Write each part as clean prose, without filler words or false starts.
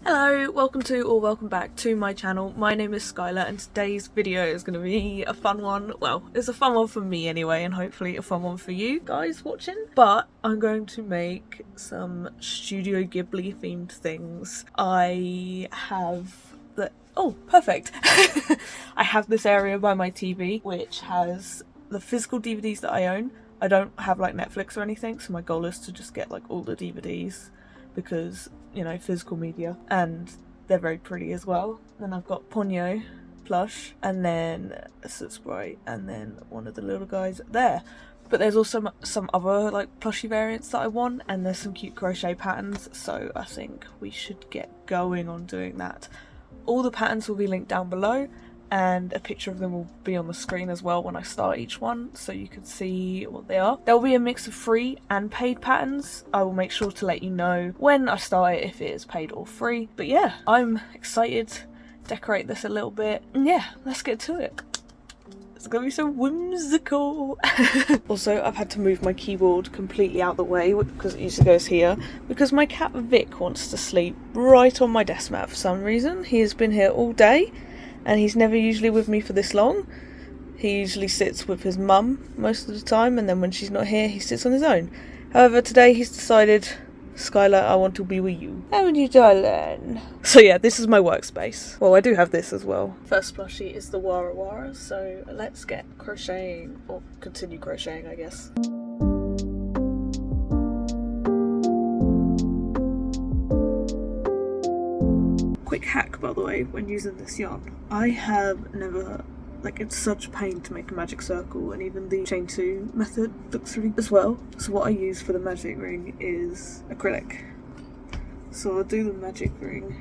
Hello, welcome to or welcome back to my channel. My name is Skylar and today's video is going to be a fun one. Well, it's a fun one for me anyway, and hopefully a fun one for you guys watching. But I'm going to make some Studio Ghibli themed things. I have the... Oh, perfect! I have this area by my TV which has the physical DVDs that I own. I don't have like Netflix or anything, so my goal is to just get like all the DVDs because, you know, physical media, and they're very pretty as well. Then I've got Ponyo plush, and then a Sprite, and then one of the little guys there. But there's also some other like plushie variants that I want, and there's some cute crochet patterns, so I think we should get going on doing that. All the patterns will be linked down below, and a picture of them will be on the screen as well when I start each one, so you can see what they are. There will be a mix of free and paid patterns. I will make sure to let you know when I start it, if it is paid or free. But yeah, I'm excited to decorate this a little bit, and yeah, let's get to it. It's gonna be so whimsical. Also, I've had to move my keyboard completely out the way because it usually goes here, because my cat Vic wants to sleep right on my desk mat for some reason. He has been here all day, and he's never usually with me for this long. He usually sits with his mum most of the time, and then when she's not here, he sits on his own. However, today he's decided, Skylar, I want to be with you. Haven't you, darling? So yeah, this is my workspace. Well, I do have this as well. First plushie is the Wara Wara, so let's get crocheting, or continue crocheting, I guess. Quick hack, by the way, when using this yarn. I have never, like, it's such a pain to make a magic circle, and even the chain 2 method looks really as well. So what I use for the magic ring is acrylic. So I'll do the magic ring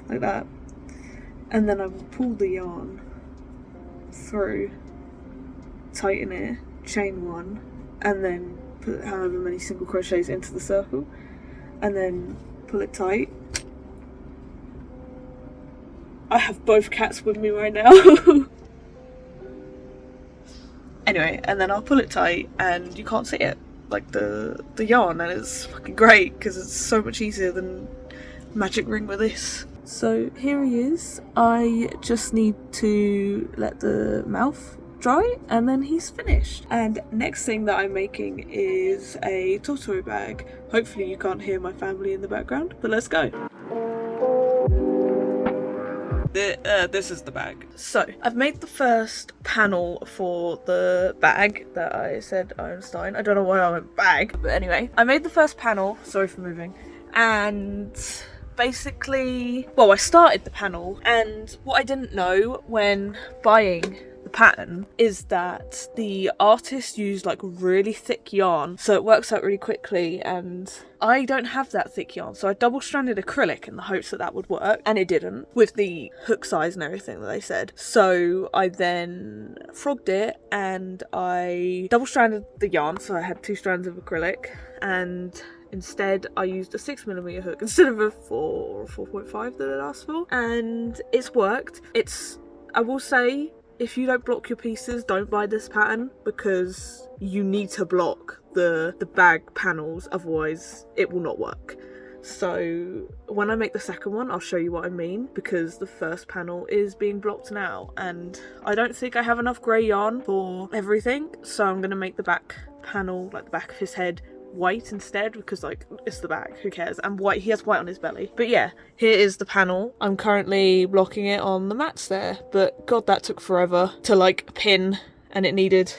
like that, and then I will pull the yarn through, tighten it, chain 1, and then put however many single crochets into the circle, and then pull it tight. I have both cats with me right now. Anyway, and then I'll pull it tight and you can't see it, like the yarn, and it's fucking great because it's so much easier than magic ring with this. So here he is. I just need to let the mouth dry and then he's finished. And next thing that I'm making is a Totoro bag. Hopefully you can't hear my family in the background, but let's go. This is the bag. So I've made the first panel for the bag that I said I'm starting. I don't know why I went bag, but anyway, I made the first panel, sorry for moving, and basically, well, I started the panel, and what I didn't know when buying the pattern is that the artist used like really thick yarn, so it works out really quickly, and I don't have that thick yarn, so I double-stranded acrylic in the hopes that that would work, and it didn't, with the hook size and everything that they said. So I then frogged it, and I double-stranded the yarn, so I had 2 strands of acrylic, and instead I used a 6mm hook instead of a 4 or 4.5 that it asked for, and it's worked. I will say, if you don't block your pieces, don't buy this pattern, because you need to block the bag panels, otherwise it will not work. So when I make the second one, I'll show you what I mean, because the first panel is being blocked now, and I don't think I have enough grey yarn for everything, so I'm going to make the back panel, like the back of his head, white instead, because like it's the back, who cares, and white, he has white on his belly. But yeah, here is the panel. I'm currently blocking it on the mats there, but god, that took forever to like pin, and it needed,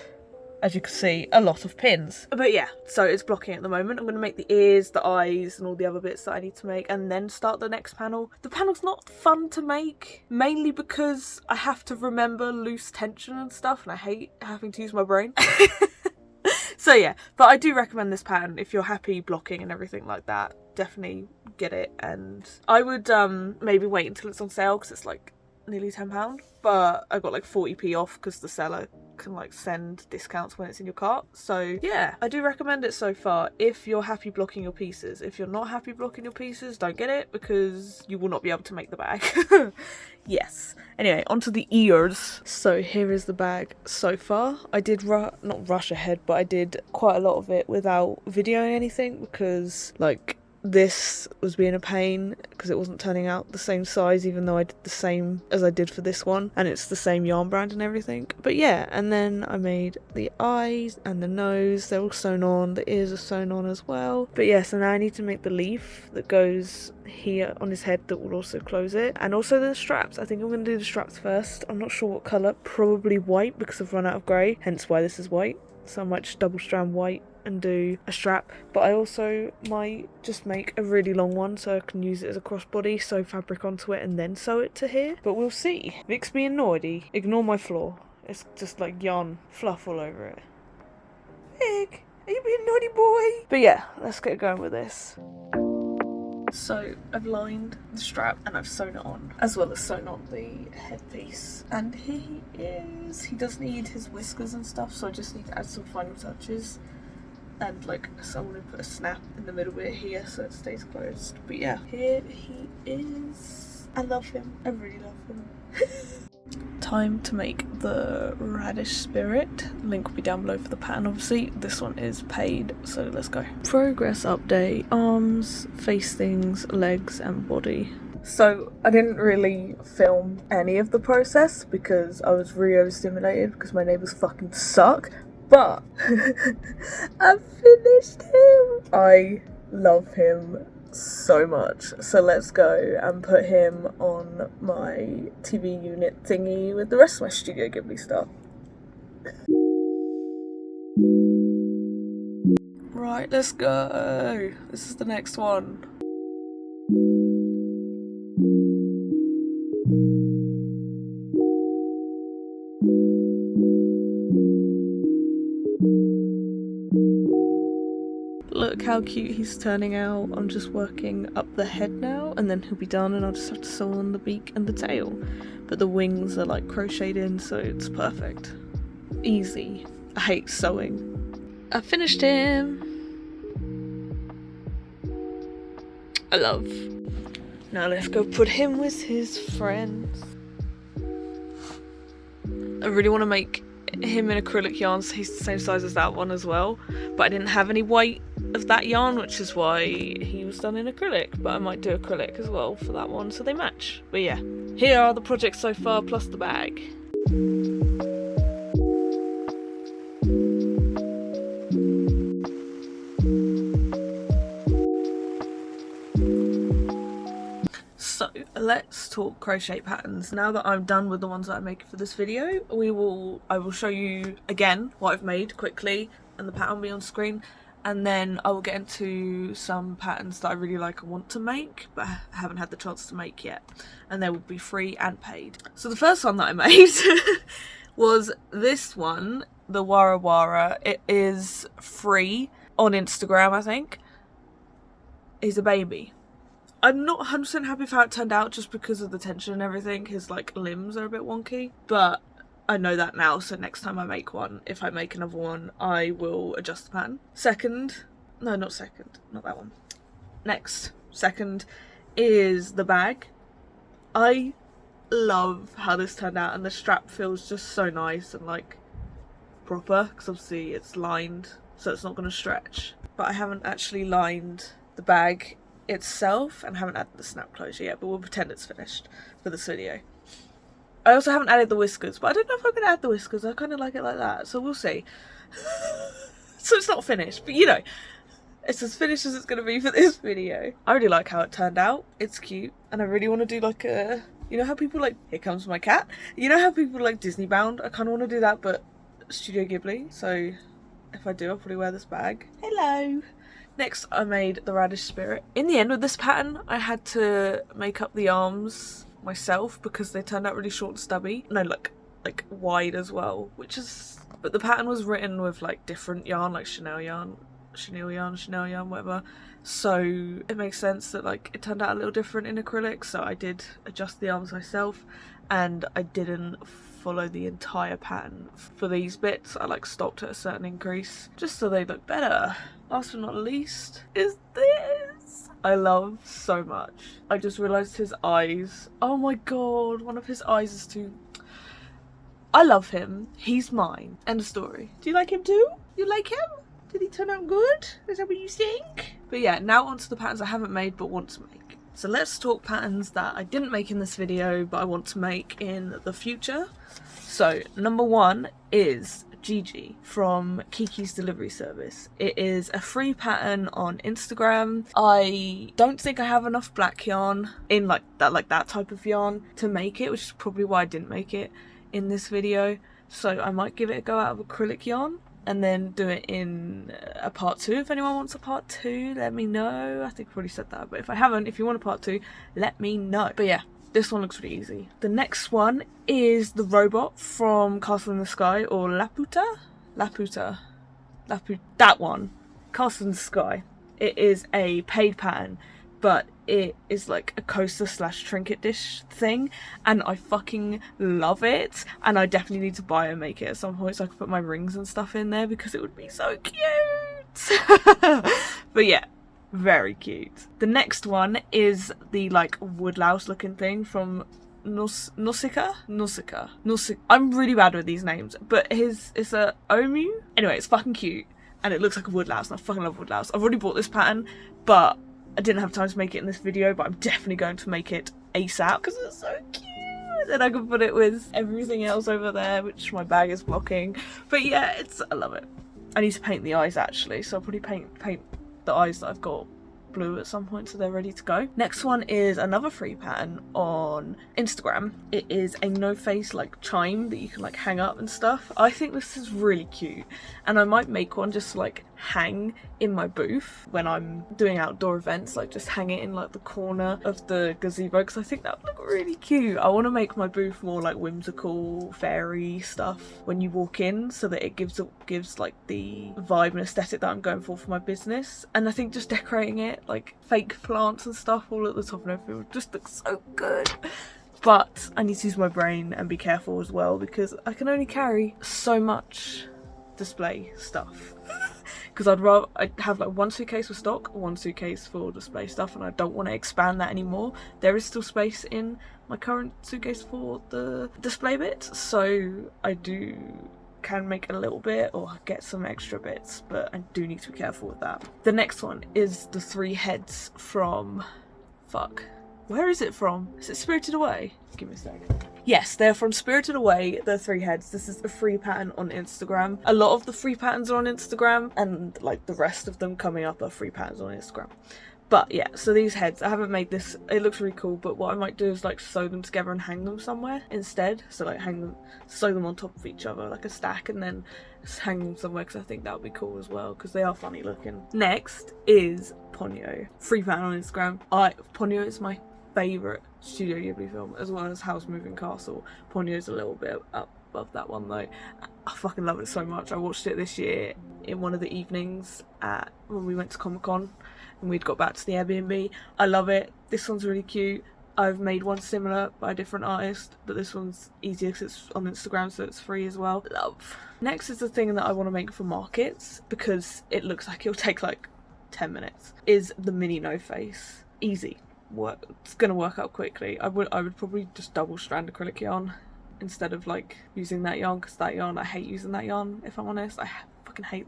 as you can see, a lot of pins. But yeah, so it's blocking at the moment. I'm going to make the ears, the eyes, and all the other bits that I need to make, and then start the next panel. The panel's not fun to make, mainly because I have to remember loose tension and stuff, and I hate having to use my brain. So yeah, but I do recommend this pattern if you're happy blocking and everything like that. Definitely get it, and I would maybe wait until it's on sale because it's like nearly £10, but I got like 40p off because the seller can like send discounts when it's in your cart. So yeah, I do recommend it so far if you're happy blocking your pieces. If you're not happy blocking your pieces, don't get it because you will not be able to make the bag. Yes. Anyway, onto the ears. So here is the bag so far. I did not rush ahead, but I did quite a lot of it without videoing anything because like this was being a pain because it wasn't turning out the same size, even though I did the same as I did for this one and it's the same yarn brand and everything. But yeah, and then I made the eyes and the nose. They're all sewn on. The ears are sewn on as well. But yeah, so now I need to make the leaf that goes here on his head that will also close it, and also the straps. I think I'm going to do the straps first. I'm not sure what colour, probably white because I've run out of grey, hence why this is white. So I might just double strand white and do a strap, but I also might just make a really long one so I can use it as a crossbody, sew fabric onto it and then sew it to here. But we'll see. Vic's being naughty. Ignore my floor. It's just like yarn fluff all over it. Vic, are you being naughty boy? But yeah, let's get going with this. So I've lined the strap and I've sewn it on, as well as sewn on the headpiece. And here he is. He does need his whiskers and stuff, so I just need to add some final touches. And like someone would put a snap in the middle bit here so it stays closed. But yeah, here he is. I love him. I really love him. Time to make the radish spirit. Link will be down below for the pattern, obviously. This one is paid, so let's go. Progress update. Arms, face things, legs and body. So I didn't really film any of the process because I was really overstimulated because my neighbours fucking suck. But I finished him. I love him so much. So let's go and put him on my TV unit thingy with the rest of my Studio Ghibli stuff. Right, let's go. This is the next one. Look how cute he's turning out. I'm just working up the head now and then he'll be done and I'll just have to sew on the beak and the tail. But the wings are like crocheted in, so it's perfect. Easy. I hate sewing. I finished him. I love. Now let's go put him with his friends. I really want to make him in acrylic yarn so he's the same size as that one as well, but I didn't have any white of that yarn, which is why he was done in acrylic. But I might do acrylic as well for that one so they match. But yeah, here are the projects so far plus the bag. So let's talk crochet patterns. Now that I'm done with the ones that I'm making for this video, I will show you again what I've made quickly and the pattern will be on screen, and then I will get into some patterns that I really like and want to make but I haven't had the chance to make yet, and they will be free and paid. So the first one that I made was this one, the Wara Wara. It is free on Instagram, I think. He's a baby. I'm not 100% happy with how it turned out just because of the tension and everything. His like limbs are a bit wonky, but I know that now, so next time I make one, if I make another one, I will adjust the pattern. Not that one. Second is the bag. I love how this turned out, and the strap feels just so nice and like proper because obviously it's lined so it's not going to stretch. But I haven't actually lined the bag itself and haven't added the snap closure yet, but we'll pretend it's finished for this video. I also haven't added the whiskers, but I don't know if I'm going to add the whiskers. I kind of like it like that, so we'll see. So it's not finished, but you know, it's as finished as it's going to be for this video. I really like how it turned out. It's cute, and I really want to do like a, you know how people like, here comes my cat, you know how people like Disney bound? I kind of want to do that, but Studio Ghibli, so if I do, I'll probably wear this bag. Hello! Next, I made the radish spirit. In the end with this pattern, I had to make up the arms myself because they turned out really short and stubby. No, like wide as well, which is... But the pattern was written with like different yarn, like chenille yarn, whatever. So it makes sense that like it turned out a little different in acrylic, so I did adjust the arms myself and I didn't follow the entire pattern. For these bits, I like stopped at a certain increase just so they look better. Last but not least is this. I love so much. I just realised his eyes. Oh my god, one of his eyes is too... I love him. He's mine. End of story. Do you like him too? You like him? Did he turn out good? Is that what you think? But yeah, now onto the patterns I haven't made but want to make. So let's talk patterns that I didn't make in this video but I want to make in the future. So number one is Gigi from Kiki's Delivery Service. It is a free pattern on Instagram. I don't think I have enough black yarn in like that type of yarn to make it, which is probably why I didn't make it in this video. So I might give it a go out of acrylic yarn and then do it in a part 2. If anyone wants a part 2, let me know. I think I've already said that, but if I haven't, if you want a part 2, let me know. But yeah, this one looks really easy. The next one is the robot from Castle in the Sky, or Laputa, that one, Castle in the Sky. It is a paid pattern, but it is like a coaster / trinket dish thing, and I fucking love it, and I definitely need to buy and make it at some point so I can put my rings and stuff in there because it would be so cute. But yeah, very cute. The next one is the like woodlouse looking thing from Nausicaa. I'm really bad with these names, but it's a Omu. Anyway, it's fucking cute and it looks like a woodlouse and I fucking love woodlouse. I've already bought this pattern, but I didn't have time to make it in this video, but I'm definitely going to make it ASAP because it's so cute. Then I can put it with everything else over there, which my bag is blocking. But yeah, I love it. I need to paint the eyes actually, so I'll probably paint the eyes that I've got blue at some point so they're ready to go. Next one is another free pattern on Instagram. It is a no face like chime that you can like hang up and stuff. I think this is really cute and I might make one just to like hang in my booth when I'm doing outdoor events, like just hang it in like the corner of the gazebo because I think that would look really cute. I want to make my booth more like whimsical fairy stuff when you walk in so that it gives like the vibe and aesthetic that I'm going for my business. And I think just decorating it like fake plants and stuff all at the top and everything would just look so good. But I need to use my brain and be careful as well because I can only carry so much display stuff. Because I'd have like one suitcase for stock, one suitcase for display stuff, and I don't want to expand that anymore. There is still space in my current suitcase for the display bits, so I can make a little bit or get some extra bits, but I do need to be careful with that. The next one is the 3 heads from... Where is it from? Is it Spirited Away? Give me a sec. Yes, they're from Spirited Away, the 3 heads. This is a free pattern on Instagram. A lot of the free patterns are on Instagram, and like the rest of them coming up are free patterns on Instagram. But yeah, so these heads, I haven't made this, it looks really cool, but what I might do is like sew them together and hang them somewhere instead. So like sew them on top of each other like a stack and then hang them somewhere because I think that would be cool as well because they are funny looking. Next is Ponyo. Free pattern on Instagram. Ponyo is my favourite Studio Ghibli film, as well as Howl's Moving Castle. Ponyo's a little bit up above that one though. I fucking love it so much. I watched it this year in one of the evenings when we went to Comic-Con and we'd got back to the Airbnb. I love it. This one's really cute. I've made one similar by a different artist, but this one's easier because it's on Instagram, so it's free as well. Love. Next is the thing that I want to make for markets because it looks like it'll take like 10 minutes. Is the mini no face. Easy. It's gonna work out quickly. I would probably just double strand acrylic yarn instead of like using that yarn because that yarn, I hate using that yarn if I'm honest. I fucking hate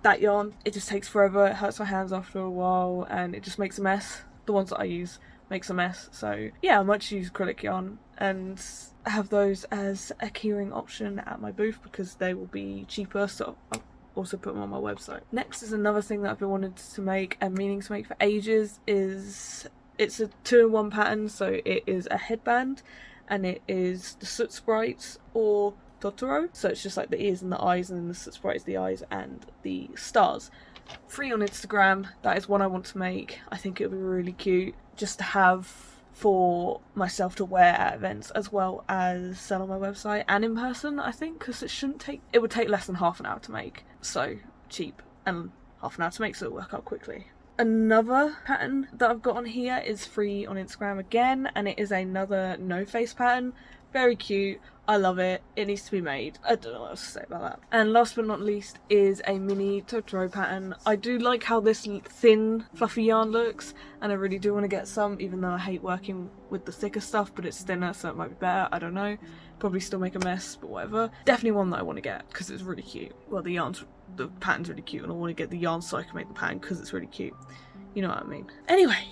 that yarn. It just takes forever, it hurts my hands after a while and it just makes a mess. The ones that I use makes a mess, so yeah, I might use acrylic yarn and have those as a keyring option at my booth because they will be cheaper, so I'll also put them on my website. Next is another thing that I've been wanting to make and meaning to make for ages. It's a 2-in-1 pattern, so it is a headband and it is the Soot Sprites or Totoro, so it's just like the ears and the eyes, and then the Soot Sprites, the eyes and the stars. Free on Instagram. That is one I want to make. I think it would be really cute just to have for myself to wear at events as well as sell on my website and in person, I think, because it would take less than half an hour to make, so cheap, and half an hour to make, so it'll work out quickly. Another pattern that I've got on here is free on Instagram again, and it is another no face pattern, very cute. I love it. It needs to be made. I don't know what else to say about that. And last but not least is a mini Totoro pattern. I do like how this thin fluffy yarn looks, and I really do want to get some, even though I hate working with the thicker stuff, but it's thinner so it might be better. I don't know. Probably still make a mess, but whatever. Definitely one that I want to get because it's really cute. Well, the pattern's really cute, and I want to get the yarn so I can make the pattern because it's really cute. You know what I mean. Anyway,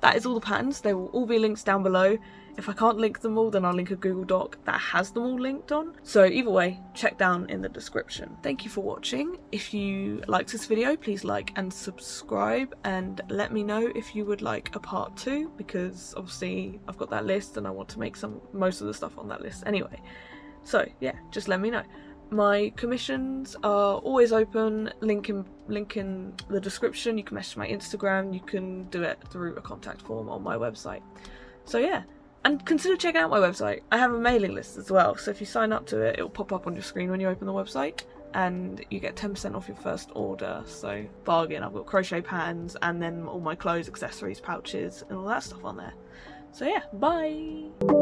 that is all the patterns. They will all be linked down below. If I can't link them all, then I'll link a Google Doc that has them all linked on. So either way, check down in the description. Thank you for watching. If you liked this video, please like and subscribe, and let me know if you would like a part 2, because obviously I've got that list and I want to make most of the stuff on that list anyway. So yeah, just let me know. My commissions are always open, link in the description. You can message my Instagram, you can do it through a contact form on my website. So yeah, and consider checking out my website. I have a mailing list as well, so if you sign up to it, it will pop up on your screen when you open the website, and you get 10% off your first order. So bargain. I've got crochet patterns and then all my clothes, accessories, pouches and all that stuff on there. So yeah, bye!